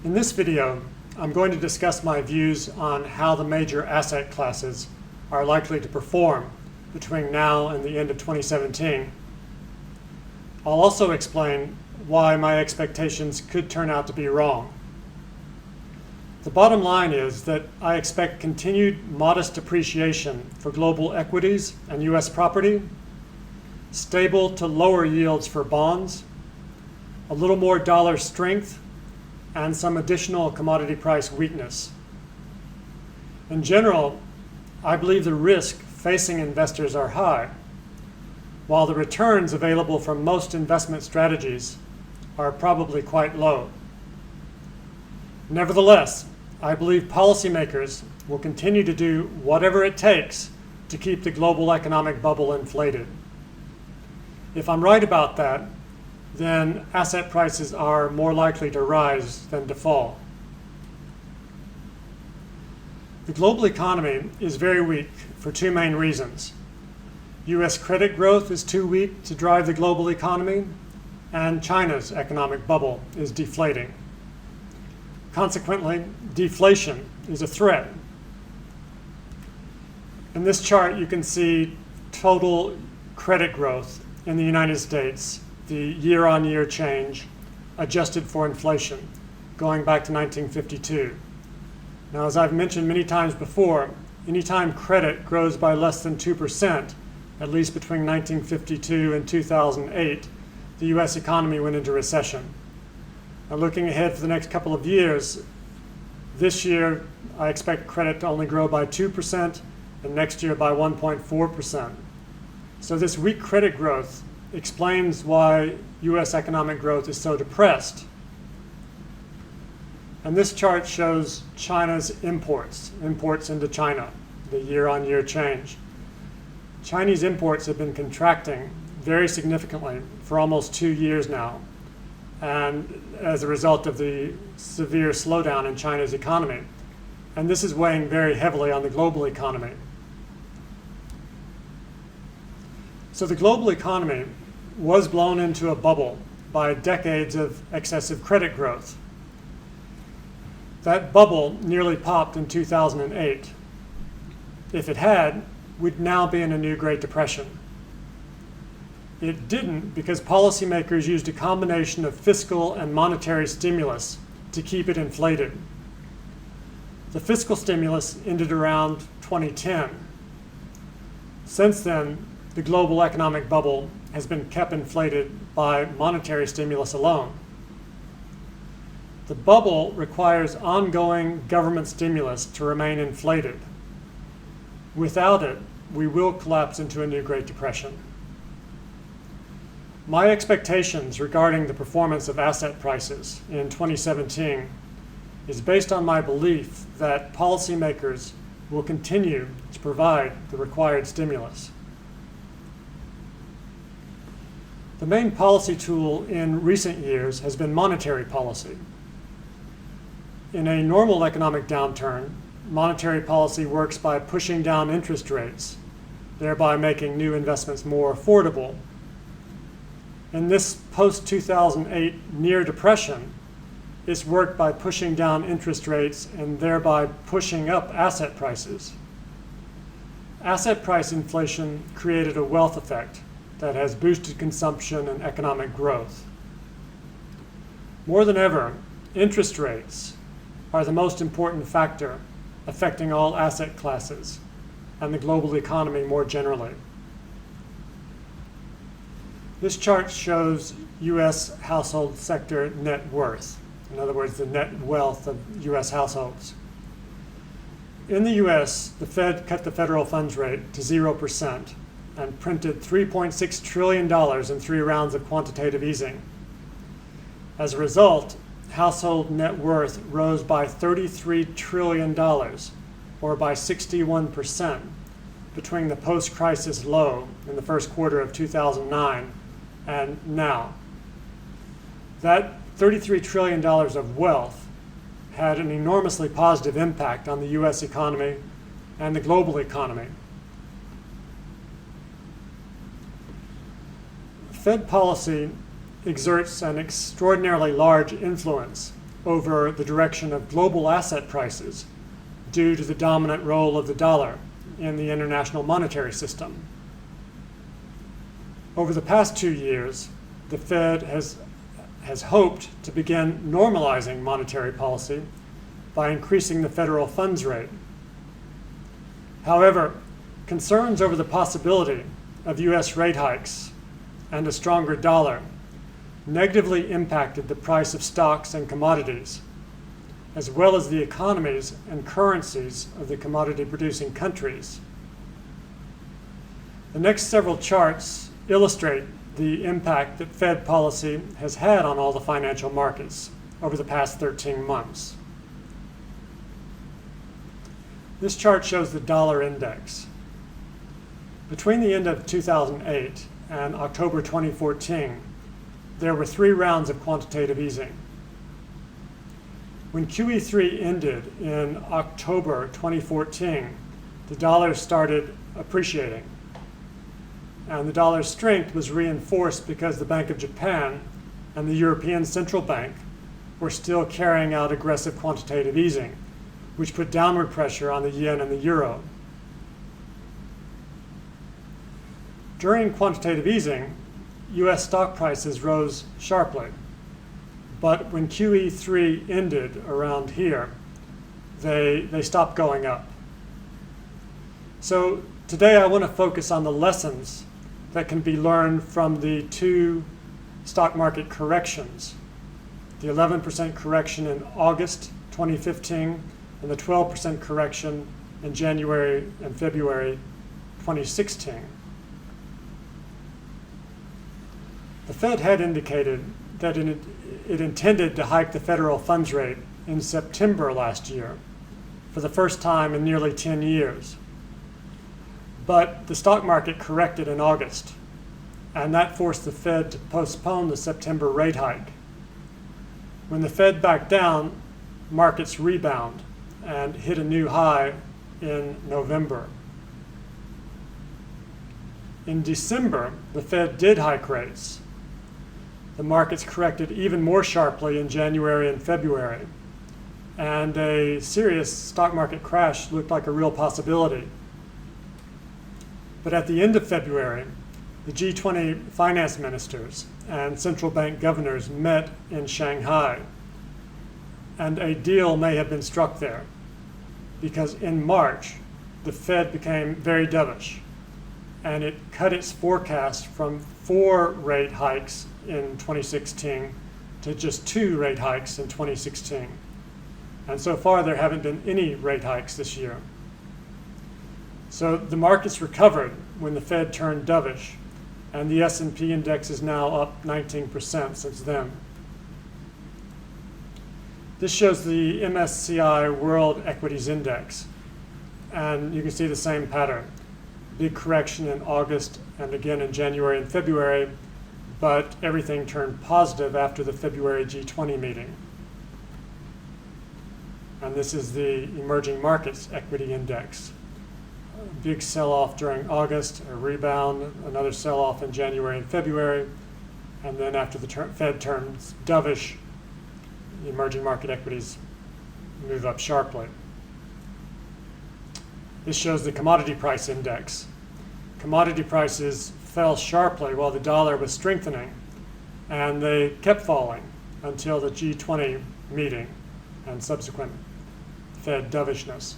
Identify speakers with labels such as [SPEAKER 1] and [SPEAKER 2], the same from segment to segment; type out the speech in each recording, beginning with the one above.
[SPEAKER 1] In this video, I'm going to discuss my views on how the major asset classes are likely to perform between now and the end of 2017. I'll also explain why my expectations could turn out to be wrong. The bottom line is that I expect continued modest appreciation for global equities and U.S. property, stable to lower yields for bonds, a little more dollar strength, and some additional commodity price weakness. In general, I believe the risk facing investors are high, while the returns available from most investment strategies are probably quite low. Nevertheless, I believe policymakers will continue to do whatever it takes to keep the global economic bubble inflated. If I'm right about that, then asset prices are more likely to rise than to fall. The global economy is very weak for two main reasons. U.S. credit growth is too weak to drive the global economy, and China's economic bubble is deflating. Consequently, deflation is a threat. In this chart, you can see total credit growth in the United States, the year-on-year change adjusted for inflation, going back to 1952. Now, as I've mentioned many times before, anytime credit grows by less than 2%, at least between 1952 and 2008, the U.S. economy went into recession. Now, looking ahead for the next couple of years, this year I expect credit to only grow by 2% and next year by 1.4%. So this weak credit growth explains why U.S. economic growth is so depressed. And this chart shows China's imports into China, the year-on-year change. Chinese imports have been contracting very significantly for almost 2 years now, and as a result of the severe slowdown in China's economy. And this is weighing very heavily on the global economy. So the global economy was blown into a bubble by decades of excessive credit growth. That bubble nearly popped in 2008. If it had, we'd now be in a new Great Depression. It didn't because policymakers used a combination of fiscal and monetary stimulus to keep it inflated. The fiscal stimulus ended around 2010. Since then, the global economic bubble has been kept inflated by monetary stimulus alone. The bubble requires ongoing government stimulus to remain inflated. Without it, we will collapse into a new Great Depression. My expectations regarding the performance of asset prices in 2017 is based on my belief that policymakers will continue to provide the required stimulus. The main policy tool in recent years has been monetary policy. In a normal economic downturn, monetary policy works by pushing down interest rates, thereby making new investments more affordable. In this post-2008 near depression, it's worked by pushing down interest rates and thereby pushing up asset prices. Asset price inflation created a wealth effect that has boosted consumption and economic growth. More than ever, interest rates are the most important factor affecting all asset classes and the global economy more generally. This chart shows U.S. household sector net worth, in other words, the net wealth of U.S. households. In the U.S., the Fed cut the federal funds rate to 0% and printed $3.6 trillion in 3 rounds of quantitative easing. As a result, household net worth rose by $33 trillion, or by 61%, between the post-crisis low in the first quarter of 2009 and now. That $33 trillion of wealth had an enormously positive impact on the U.S. economy and the global economy. Fed policy exerts an extraordinarily large influence over the direction of global asset prices due to the dominant role of the dollar in the international monetary system. Over the past 2 years, the Fed has hoped to begin normalizing monetary policy by increasing the federal funds rate. However, concerns over the possibility of US rate hikes and a stronger dollar negatively impacted the price of stocks and commodities, as well as the economies and currencies of the commodity-producing countries. The next several charts illustrate the impact that Fed policy has had on all the financial markets over the past 13 months. This chart shows the dollar index. Between the end of 2008 and October 2014, there were 3 rounds of quantitative easing. When QE3 ended in October 2014, the dollar started appreciating. And the dollar's strength was reinforced because the Bank of Japan and the European Central Bank were still carrying out aggressive quantitative easing, which put downward pressure on the yen and the euro. During quantitative easing, US stock prices rose sharply. But when QE3 ended around here, they stopped going up. So today I want to focus on the lessons that can be learned from the 2 stock market corrections, the 11% correction in August 2015 and the 12% correction in January and February 2016. The Fed had indicated that it intended to hike the federal funds rate in September last year for the first time in nearly 10 years. But the stock market corrected in August, and that forced the Fed to postpone the September rate hike. When the Fed backed down, markets rebound and hit a new high in November. In December, the Fed did hike rates. The markets corrected even more sharply in January and February, and a serious stock market crash looked like a real possibility. But at the end of February, the G20 finance ministers and central bank governors met in Shanghai, and a deal may have been struck there, because in March, the Fed became very dovish, and it cut its forecast from 4 rate hikes in 2016 to just 2 rate hikes in 2016. And so far, there haven't been any rate hikes this year. So the markets recovered when the Fed turned dovish, and the S&P index is now up 19% since then. This shows the MSCI World Equities Index, and you can see the same pattern. Big correction in August and again in January and February, but everything turned positive after the February G20 meeting. And this is the Emerging Markets Equity Index. A big sell-off during August, a rebound, another sell-off in January and February, and then after the Fed turns dovish, the emerging market equities move up sharply. This shows the commodity price index. Commodity prices fell sharply while the dollar was strengthening, and they kept falling until the G20 meeting and subsequent Fed dovishness.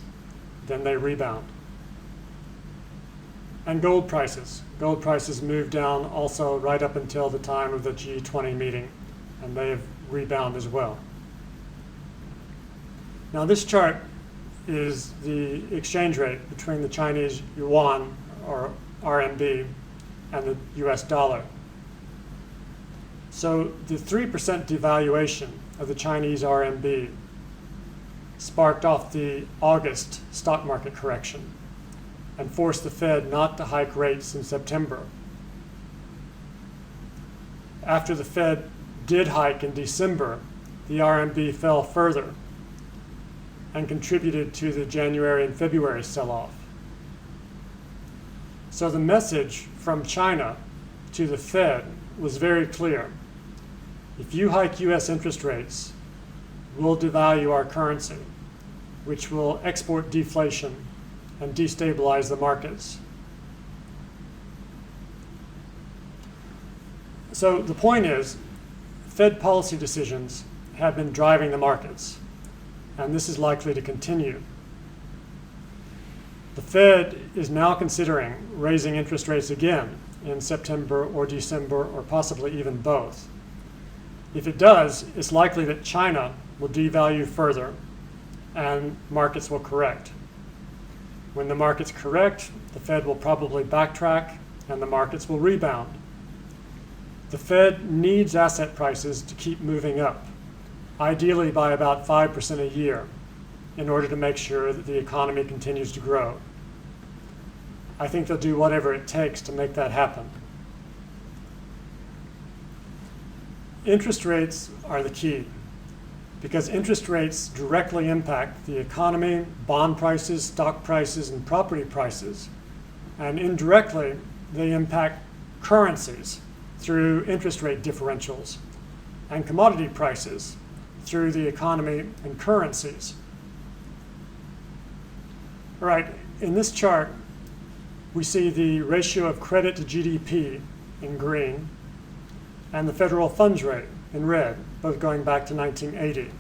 [SPEAKER 1] Then they rebound. And gold prices. Gold prices moved down also right up until the time of the G20 meeting, and they have rebounded as well. Now this chart is the exchange rate between the Chinese yuan, or RMB, and the US dollar. So the 3% devaluation of the Chinese RMB sparked off the August stock market correction and forced the Fed not to hike rates in September. After the Fed did hike in December, the RMB fell further and contributed to the January and February sell-off. So the message from China to the Fed was very clear. If you hike US interest rates, will devalue our currency, which will export deflation and destabilize the markets. So the point is, Fed policy decisions have been driving the markets, and this is likely to continue. The Fed is now considering raising interest rates again in September or December, or possibly even both. If it does, it's likely that China will devalue further and markets will correct. When the markets correct, the Fed will probably backtrack and the markets will rebound. The Fed needs asset prices to keep moving up, ideally by about 5% a year, in order to make sure that the economy continues to grow. I think they'll do whatever it takes to make that happen. Interest rates are the key, because interest rates directly impact the economy, bond prices, stock prices, and property prices. And indirectly, they impact currencies through interest rate differentials, and commodity prices through the economy and currencies. All right, in this chart, we see the ratio of credit to GDP in green and the federal funds rate in red, both going back to 1980.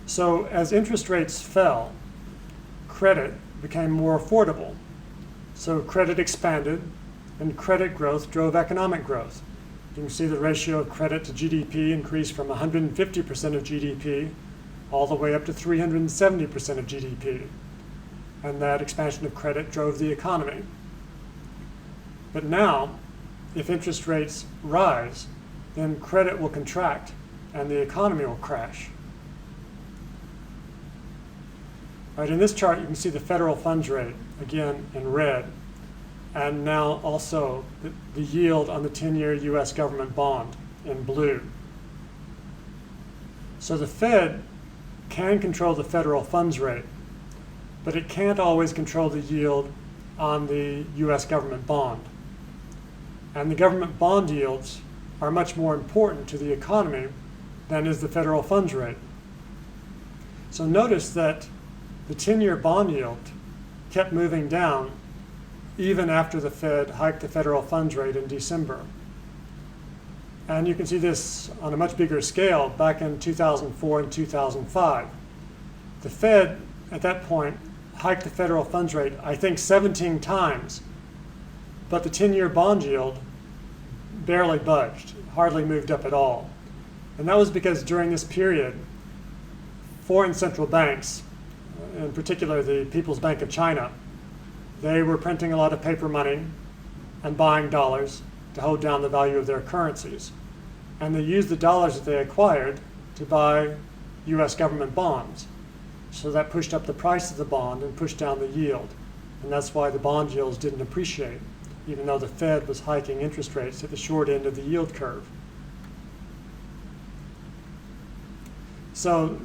[SPEAKER 1] So as interest rates fell, credit became more affordable. So credit expanded, and credit growth drove economic growth. You can see the ratio of credit to GDP increased from 150% of GDP all the way up to 370% of GDP. And that expansion of credit drove the economy. But now, if interest rates rise, then credit will contract and the economy will crash. All right, in this chart, you can see the federal funds rate, again in red, and now also the yield on the 10-year US government bond in blue. So the Fed can control the federal funds rate, but it can't always control the yield on the US government bond. And the government bond yields are much more important to the economy than is the federal funds rate. So notice that the 10-year bond yield kept moving down even after the Fed hiked the federal funds rate in December. And you can see this on a much bigger scale back in 2004 and 2005. The Fed, at that point, hiked the federal funds rate, I think, 17 times, but the 10-year bond yield barely budged, hardly moved up at all. And that was because during this period, foreign central banks, in particular the People's Bank of China, they were printing a lot of paper money and buying dollars to hold down the value of their currencies. And they used the dollars that they acquired to buy US government bonds. So that pushed up the price of the bond and pushed down the yield. And that's why the bond yields didn't appreciate, even though the Fed was hiking interest rates at the short end of the yield curve. So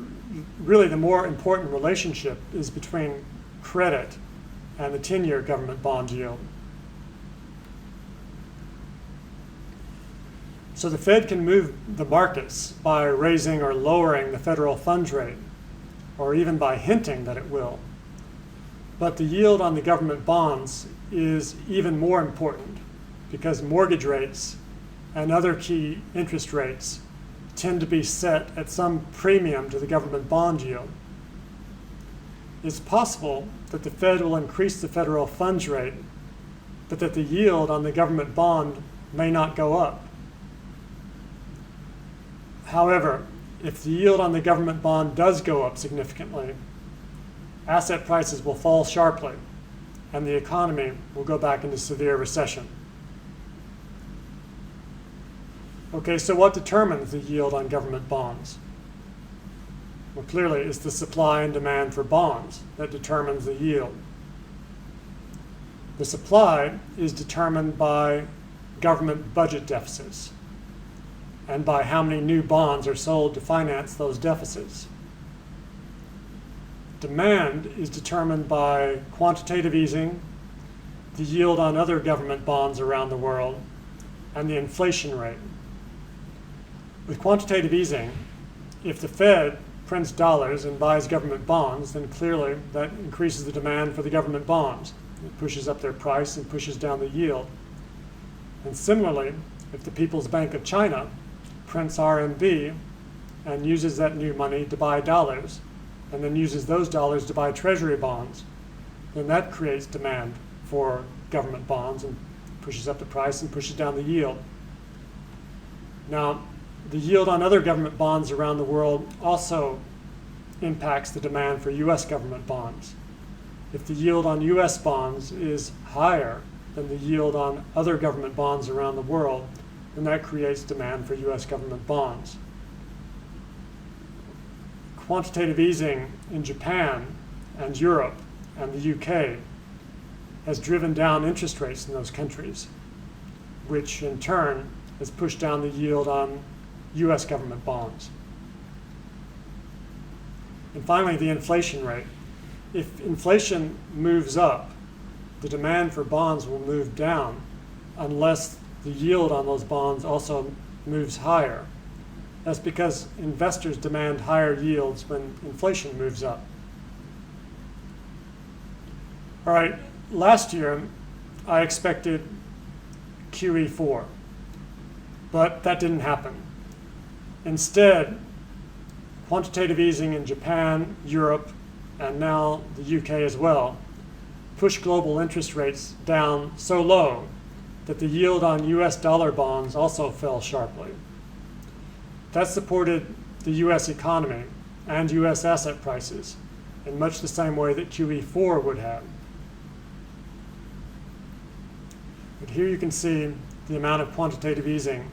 [SPEAKER 1] really the more important relationship is between credit and the 10-year government bond yield. So the Fed can move the markets by raising or lowering the federal funds rate, or even by hinting that it will. But the yield on the government bonds is even more important because mortgage rates and other key interest rates tend to be set at some premium to the government bond yield. It's possible that the Fed will increase the federal funds rate, but that the yield on the government bond may not go up. However, if the yield on the government bond does go up significantly, asset prices will fall sharply, and the economy will go back into severe recession. Okay, so what determines the yield on government bonds? Well, clearly, it's the supply and demand for bonds that determines the yield. The supply is determined by government budget deficits and by how many new bonds are sold to finance those deficits. Demand is determined by quantitative easing, the yield on other government bonds around the world, and the inflation rate. With quantitative easing, if the Fed prints dollars and buys government bonds, then clearly that increases the demand for the government bonds. It pushes up their price and pushes down the yield. And similarly, if the People's Bank of China prints RMB and uses that new money to buy dollars, and then uses those dollars to buy treasury bonds, then that creates demand for government bonds and pushes up the price and pushes down the yield. Now, the yield on other government bonds around the world also impacts the demand for US government bonds. If the yield on US bonds is higher than the yield on other government bonds around the world, then that creates demand for US government bonds. Quantitative easing in Japan and Europe and the UK has driven down interest rates in those countries, which in turn has pushed down the yield on US government bonds. And finally, the inflation rate. If inflation moves up, the demand for bonds will move down unless the yield on those bonds also moves higher. That's because investors demand higher yields when inflation moves up. All right, last year I expected QE4, but that didn't happen. Instead, quantitative easing in Japan, Europe, and now the UK as well pushed global interest rates down so low that the yield on US dollar bonds also fell sharply. That supported the US economy and US asset prices in much the same way that QE4 would have. But here you can see the amount of quantitative easing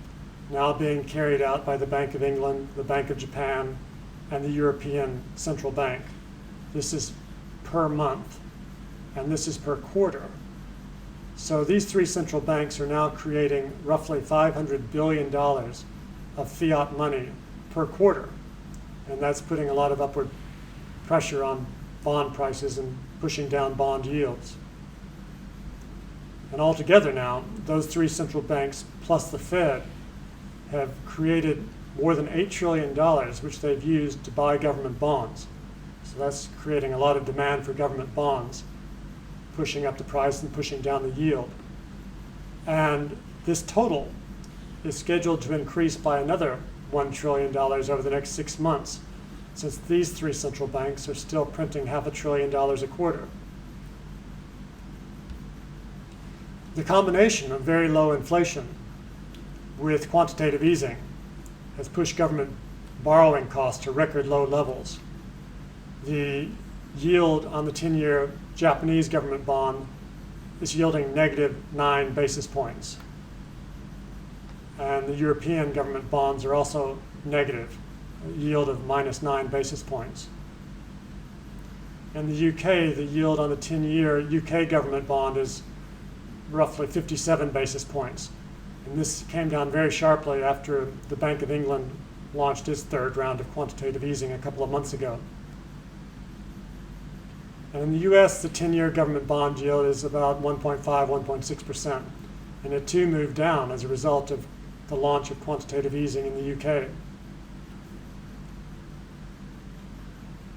[SPEAKER 1] now being carried out by the Bank of England, the Bank of Japan, and the European Central Bank. This is per month, and this is per quarter. So these three central banks are now creating roughly $500 billion of fiat money per quarter, and that's putting a lot of upward pressure on bond prices and pushing down bond yields. And altogether now, those three central banks plus the Fed have created more than $8 trillion, which they've used to buy government bonds. So that's creating a lot of demand for government bonds, pushing up the price and pushing down the yield. And this total is scheduled to increase by another $1 trillion over the next 6 months, since these three central banks are still printing $500 billion a quarter. The combination of very low inflation with quantitative easing has pushed government borrowing costs to record low levels. The yield on the 10-year Japanese government bond is yielding -9 basis points. And the European government bonds are also negative, a yield of -9 basis points. In the UK, the yield on the 10-year UK government bond is roughly 57 basis points. And this came down very sharply after the Bank of England launched its third round of quantitative easing a couple of months ago. And in the US, the 10-year government bond yield is about 1.5, 1.6%. And it too moved down as a result of the launch of quantitative easing in the UK.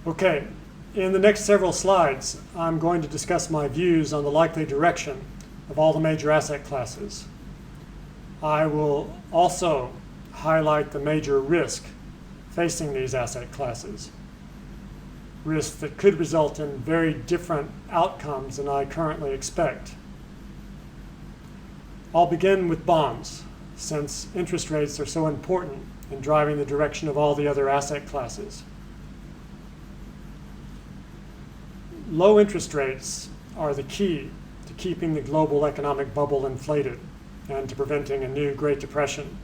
[SPEAKER 1] Okay, in the next several slides, I'm going to discuss my views on the likely direction of all the major asset classes. I will also highlight the major risk facing these asset classes, risks that could result in very different outcomes than I currently expect. I'll begin with bonds, since interest rates are so important in driving the direction of all the other asset classes. Low interest rates are the key to keeping the global economic bubble inflated and to preventing a new Great Depression.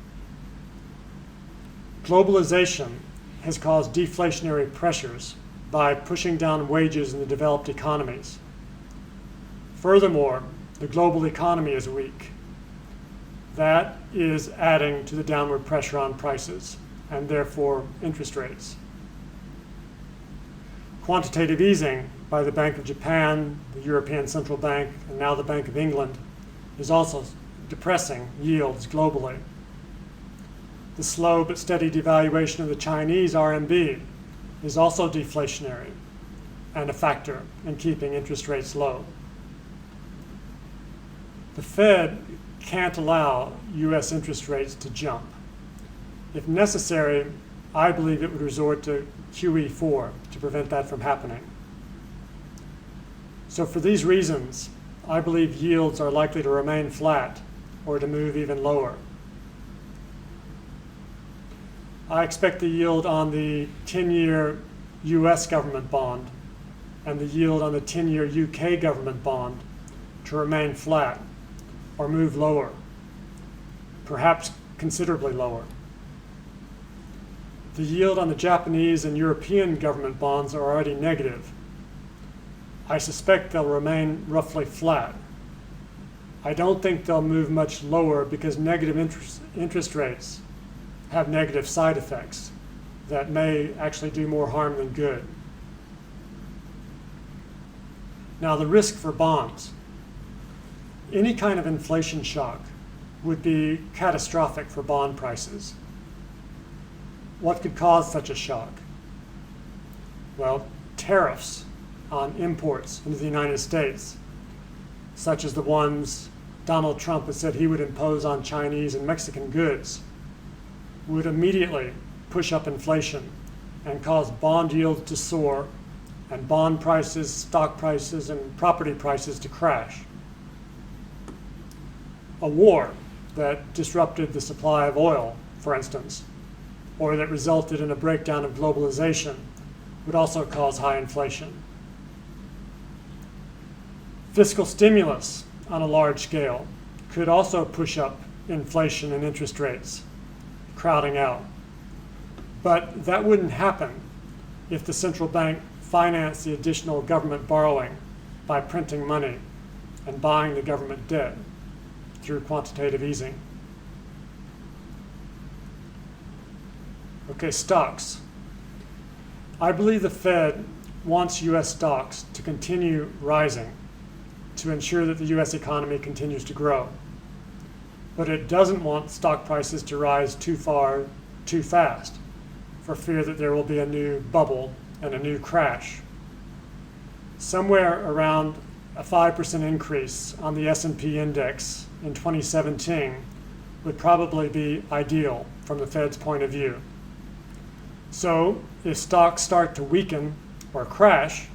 [SPEAKER 1] Globalization has caused deflationary pressures by pushing down wages in the developed economies. Furthermore, the global economy is weak. That is adding to the downward pressure on prices and therefore interest rates. Quantitative easing by the Bank of Japan, the European Central Bank, and now the Bank of England is also depressing yields globally. The slow but steady devaluation of the Chinese RMB is also deflationary and a factor in keeping interest rates low. The Fed can't allow U.S. interest rates to jump. If necessary, I believe it would resort to QE4 to prevent that from happening. So for these reasons, I believe yields are likely to remain flat or to move even lower. I expect the yield on the 10-year US government bond and the yield on the 10-year UK government bond to remain flat or move lower, perhaps considerably lower. The yield on the Japanese and European government bonds are already negative. I suspect they'll remain roughly flat. I don't think they'll move much lower because negative interest rates have negative side effects that may actually do more harm than good. Now, the risk for bonds. Any kind of inflation shock would be catastrophic for bond prices. What could cause such a shock? Well, tariffs on imports into the United States, such as the ones Donald Trump has said he would impose on Chinese and Mexican goods, would immediately push up inflation and cause bond yields to soar and bond prices, stock prices, and property prices to crash. A war that disrupted the supply of oil, for instance, or that resulted in a breakdown of globalization would also cause high inflation. Fiscal stimulus on a large scale could also push up inflation and interest rates, crowding out. But that wouldn't happen if the central bank financed the additional government borrowing by printing money and buying the government debt through quantitative easing. Okay, stocks. I believe the Fed wants U.S. stocks to continue rising to ensure that the U.S. economy continues to grow. But it doesn't want stock prices to rise too far, too fast, for fear that there will be a new bubble and a new crash. Somewhere around a 5% increase on the S&P index in 2017 would probably be ideal from the Fed's point of view. So if stocks start to weaken or crash,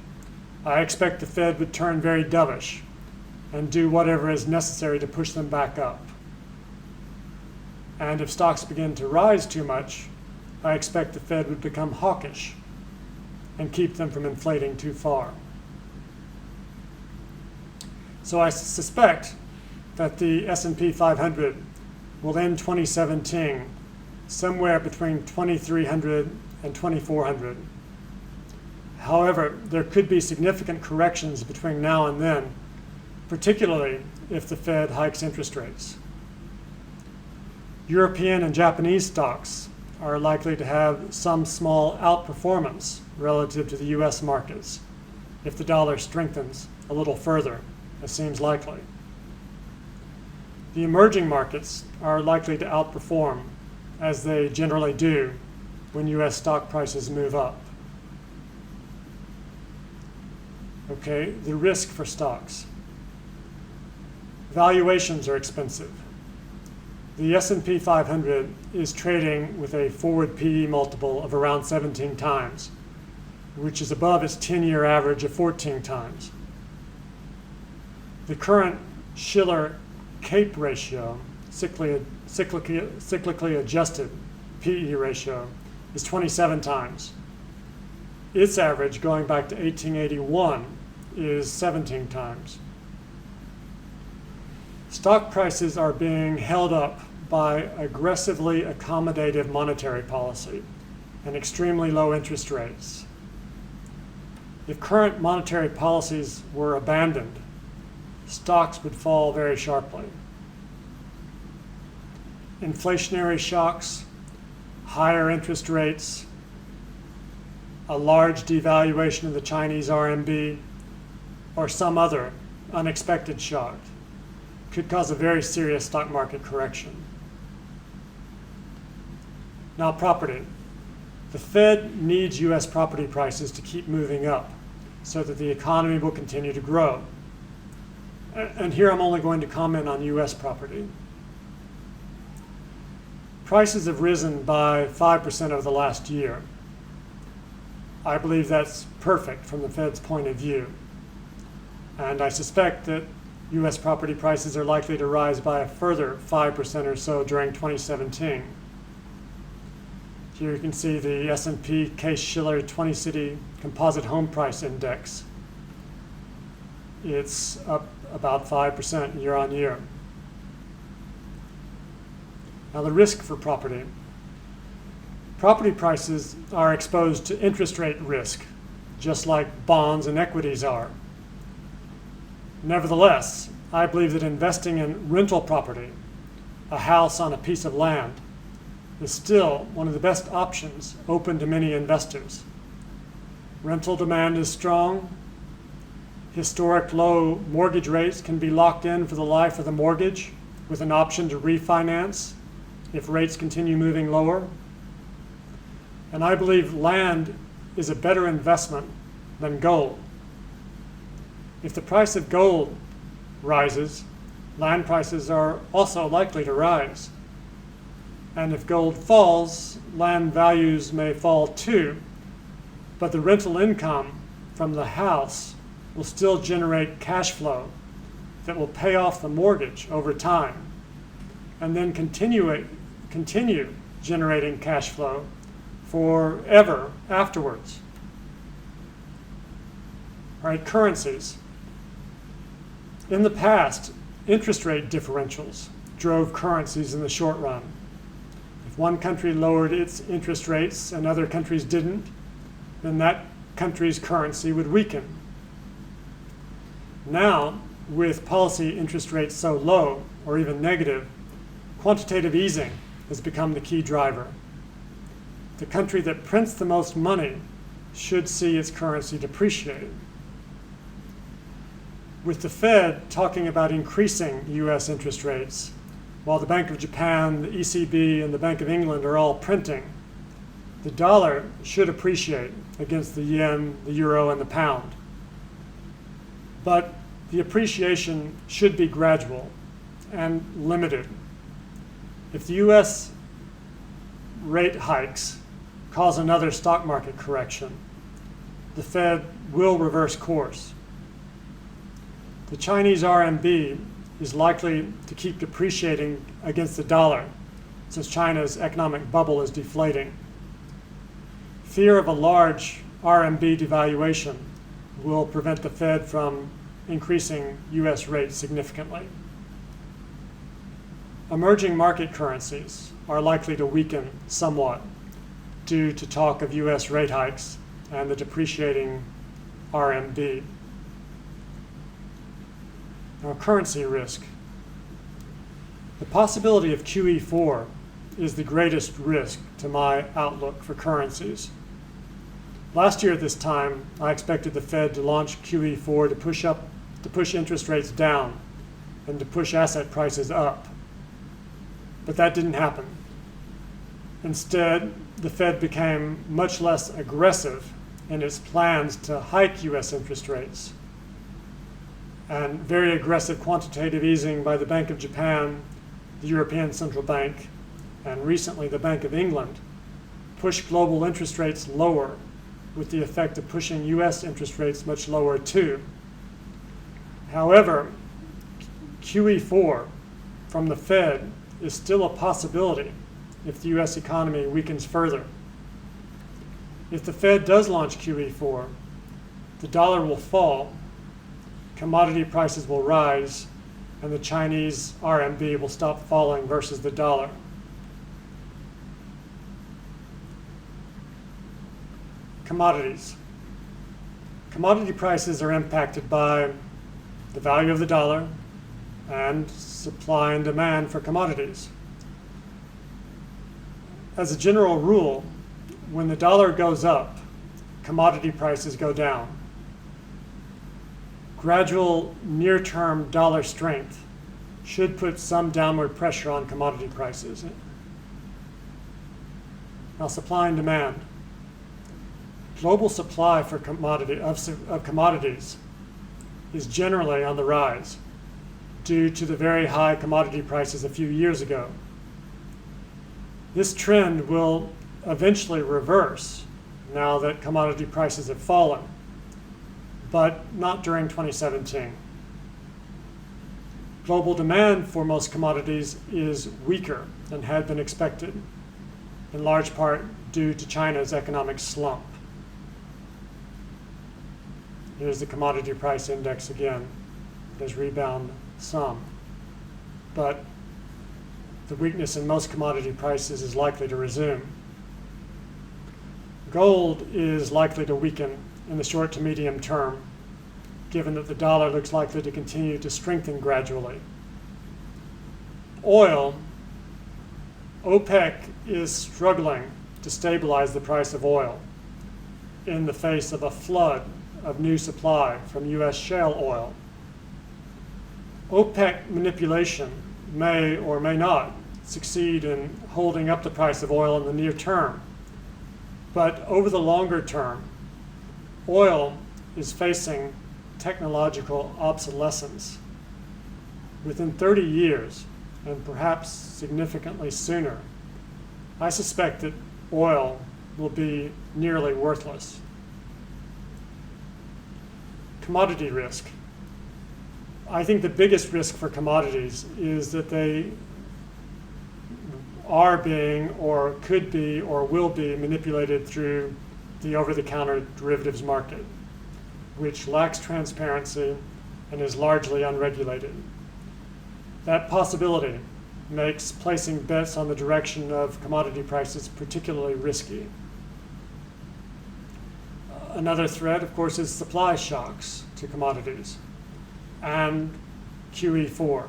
[SPEAKER 1] I expect the Fed would turn very dovish and do whatever is necessary to push them back up. And if stocks begin to rise too much, I expect the Fed would become hawkish and keep them from inflating too far. So I suspect that the S&P 500 will end 2017 somewhere between 2,300 and 2,400. However, there could be significant corrections between now and then, particularly if the Fed hikes interest rates. European and Japanese stocks are likely to have some small outperformance relative to the US markets if the dollar strengthens a little further, as seems likely. The emerging markets are likely to outperform, as they generally do when US stock prices move up. Okay, the risk for stocks. Valuations are expensive. The S&P 500 is trading with a forward PE multiple of around 17 times, which is above its 10-year average of 14 times. The current Shiller CAPE ratio, cyclically adjusted PE ratio, is 27 times. Its average, going back to 1881, is 17 times. Stock prices are being held up by aggressively accommodative monetary policy and extremely low interest rates. If current monetary policies were abandoned, stocks would fall very sharply. Inflationary shocks, higher interest rates, a large devaluation of the Chinese RMB, or some other unexpected shock could cause a very serious stock market correction. Now, property. The Fed needs U.S. property prices to keep moving up so that the economy will continue to grow. And here I'm only going to comment on U.S. property. Prices have risen by 5% over the last year. I believe that's perfect from the Fed's point of view. And I suspect that U.S. property prices are likely to rise by a further 5% or so during 2017. Here you can see the S&P Case-Shiller 20-City Composite Home Price Index. It's up about 5% year on year. Now, the risk for property. Property prices are exposed to interest rate risk, just like bonds and equities are. Nevertheless, I believe that investing in rental property, a house on a piece of land, is still one of the best options open to many investors. Rental demand is strong. Historic low mortgage rates can be locked in for the life of the mortgage with an option to refinance if rates continue moving lower. And I believe land is a better investment than gold. If the price of gold rises, land prices are also likely to rise. And if gold falls, land values may fall too, but the rental income from the house will still generate cash flow that will pay off the mortgage over time and then continue generating cash flow forever afterwards. All right, currencies. In the past, interest rate differentials drove currencies in the short run. If one country lowered its interest rates and other countries didn't, then that country's currency would weaken. Now, with policy interest rates so low or even negative, quantitative easing has become the key driver. The country that prints the most money should see its currency depreciate. With the Fed talking about increasing U.S. interest rates, while the Bank of Japan, the ECB, and the Bank of England are all printing, the dollar should appreciate against the yen, the euro, and the pound. But the appreciation should be gradual and limited. If the U.S. rate hikes cause another stock market correction, the Fed will reverse course. The Chinese RMB is likely to keep depreciating against the dollar since China's economic bubble is deflating. Fear of a large RMB devaluation will prevent the Fed from increasing U.S. rates significantly. Emerging market currencies are likely to weaken somewhat due to talk of U.S. rate hikes and the depreciating RMB. Now, currency risk. The possibility of QE4 is the greatest risk to my outlook for currencies. Last year at this time, I expected the Fed to launch QE4 to push interest rates down and to push asset prices up. But that didn't happen. Instead, the Fed became much less aggressive in its plans to hike U.S. interest rates. And very aggressive quantitative easing by the Bank of Japan, the European Central Bank, and recently the Bank of England pushed global interest rates lower, with the effect of pushing U.S. interest rates much lower too. However, QE4 from the Fed is still a possibility if the U.S. economy weakens further. If the Fed does launch QE4, the dollar will fall, commodity prices will rise, and the Chinese RMB will stop falling versus the dollar. Commodities. Commodity prices are impacted by the value of the dollar and supply and demand for commodities. As a general rule, when the dollar goes up, commodity prices go down. Gradual near-term dollar strength should put some downward pressure on commodity prices. Now, supply and demand. Global supply of commodities is generally on the rise due to the very high commodity prices a few years ago. This trend will eventually reverse now that commodity prices have fallen, but not during 2017. Global demand for most commodities is weaker than had been expected, in large part due to China's economic slump. Here's the commodity price index again. It has rebounded some, but the weakness in most commodity prices is likely to resume. Gold is likely to weaken in the short to medium term, given that the dollar looks likely to continue to strengthen gradually. Oil, OPEC is struggling to stabilize the price of oil in the face of a flood of new supply from U.S. shale oil. OPEC manipulation may or may not succeed in holding up the price of oil in the near term, but over the longer term, oil is facing technological obsolescence. Within 30 years, and perhaps significantly sooner, I suspect that oil will be nearly worthless. Commodity risk. I think the biggest risk for commodities is that they are being, or could be, or will be manipulated through the over-the-counter derivatives market, which lacks transparency and is largely unregulated. That possibility makes placing bets on the direction of commodity prices particularly risky. Another threat, of course, is supply shocks to commodities and QE4.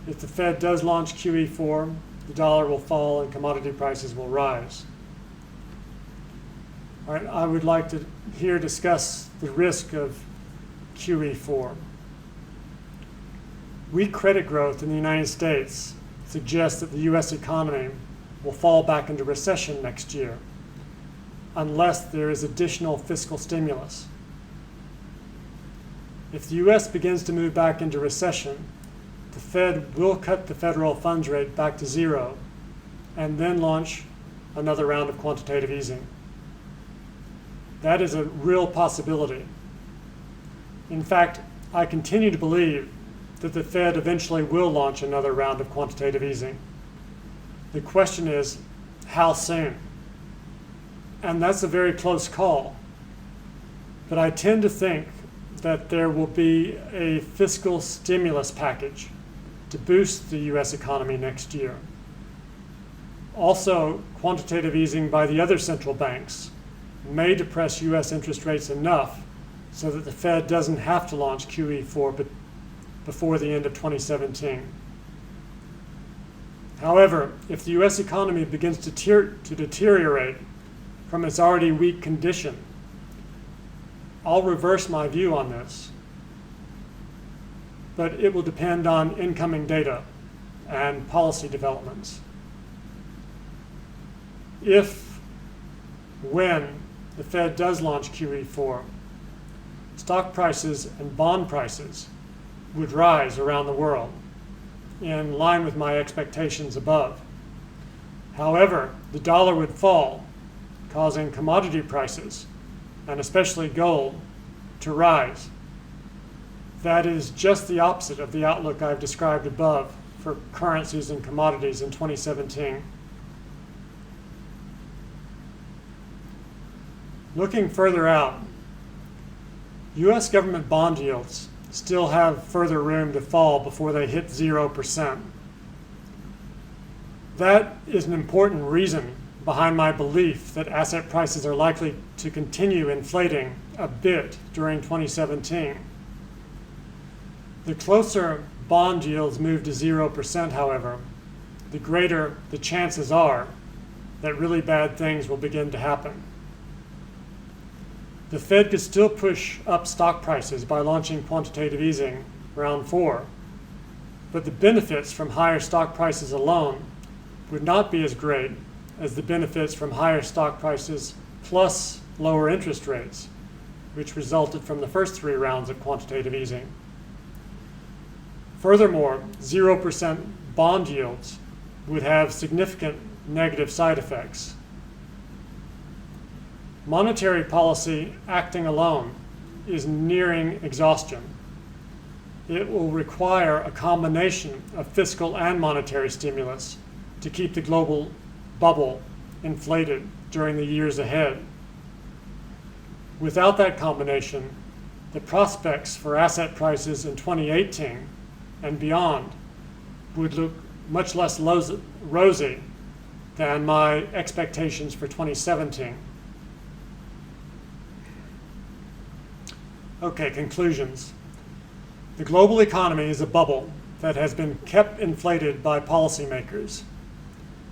[SPEAKER 1] If the Fed does launch QE4, the dollar will fall and commodity prices will rise. All right, I would like to here discuss the risk of QE4. Weak credit growth in the United States suggests that the U.S. economy will fall back into recession next year unless there is additional fiscal stimulus. If the U.S. begins to move back into recession, the Fed will cut the federal funds rate back to zero and then launch another round of quantitative easing. That is a real possibility. In fact, I continue to believe that the Fed eventually will launch another round of quantitative easing. The question is, how soon? And that's a very close call. But I tend to think that there will be a fiscal stimulus package to boost the U.S. economy next year. Also, quantitative easing by the other central banks may depress U.S. interest rates enough so that the Fed doesn't have to launch QE4 before the end of 2017. However, if the U.S. economy begins to deteriorate from its already weak condition, I'll reverse my view on this. But it will depend on incoming data and policy developments. If, when the Fed does launch QE4, stock prices and bond prices would rise around the world in line with my expectations above. However, the dollar would fall, causing commodity prices, and especially gold, to rise. That is just the opposite of the outlook I've described above for currencies and commodities in 2017. Looking further out, U.S. government bond yields still have further room to fall before they hit 0%. That is an important reason behind my belief that asset prices are likely to continue inflating a bit during 2017. The closer bond yields move to 0%, however, the greater the chances are that really bad things will begin to happen. The Fed could still push up stock prices by launching quantitative easing round 4, but the benefits from higher stock prices alone would not be as great as the benefits from higher stock prices plus lower interest rates, which resulted from the first 3 rounds of quantitative easing. Furthermore, 0% bond yields would have significant negative side effects. Monetary policy acting alone is nearing exhaustion. It will require a combination of fiscal and monetary stimulus to keep the global bubble inflated during the years ahead. Without that combination, the prospects for asset prices in 2018 and beyond would look much less rosy than my expectations for 2017. Okay, conclusions. The global economy is a bubble that has been kept inflated by policymakers.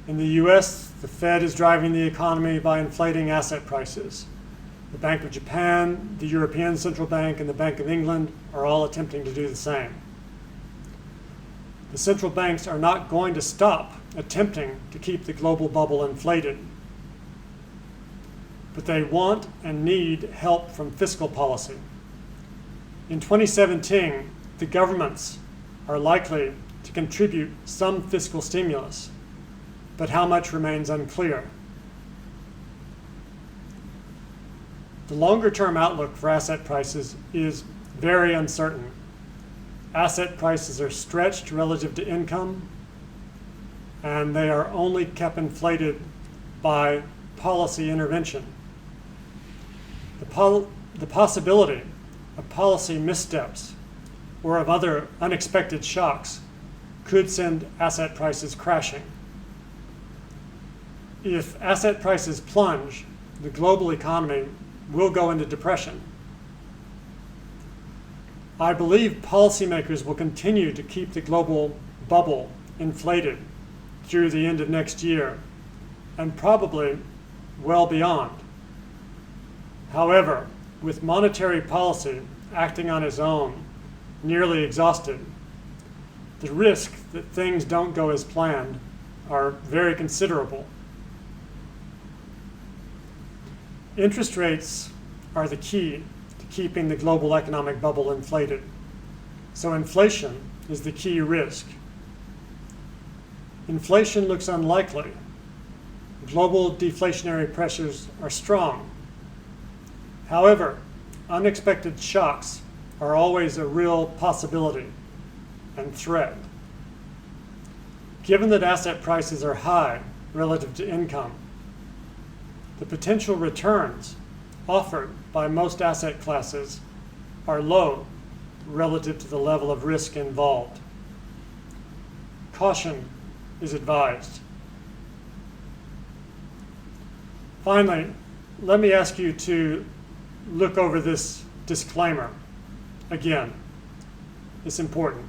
[SPEAKER 1] In the US, the Fed is driving the economy by inflating asset prices. The Bank of Japan, the European Central Bank, and the Bank of England are all attempting to do the same. The central banks are not going to stop attempting to keep the global bubble inflated, but they want and need help from fiscal policy. In 2017, the governments are likely to contribute some fiscal stimulus, but how much remains unclear. The longer-term outlook for asset prices is very uncertain. Asset prices are stretched relative to income, and they are only kept inflated by policy intervention. The possibility of policy missteps or of other unexpected shocks could send asset prices crashing. If asset prices plunge, the global economy will go into depression. I believe policymakers will continue to keep the global bubble inflated through the end of next year and probably well beyond. However, with monetary policy acting on its own, nearly exhausted, the risk that things don't go as planned are very considerable. Interest rates are the key to keeping the global economic bubble inflated. So inflation is the key risk. Inflation looks unlikely. Global deflationary pressures are strong. However, unexpected shocks are always a real possibility and threat. Given that asset prices are high relative to income, the potential returns offered by most asset classes are low relative to the level of risk involved. Caution is advised. Finally, let me ask you to look over this disclaimer again. It's important.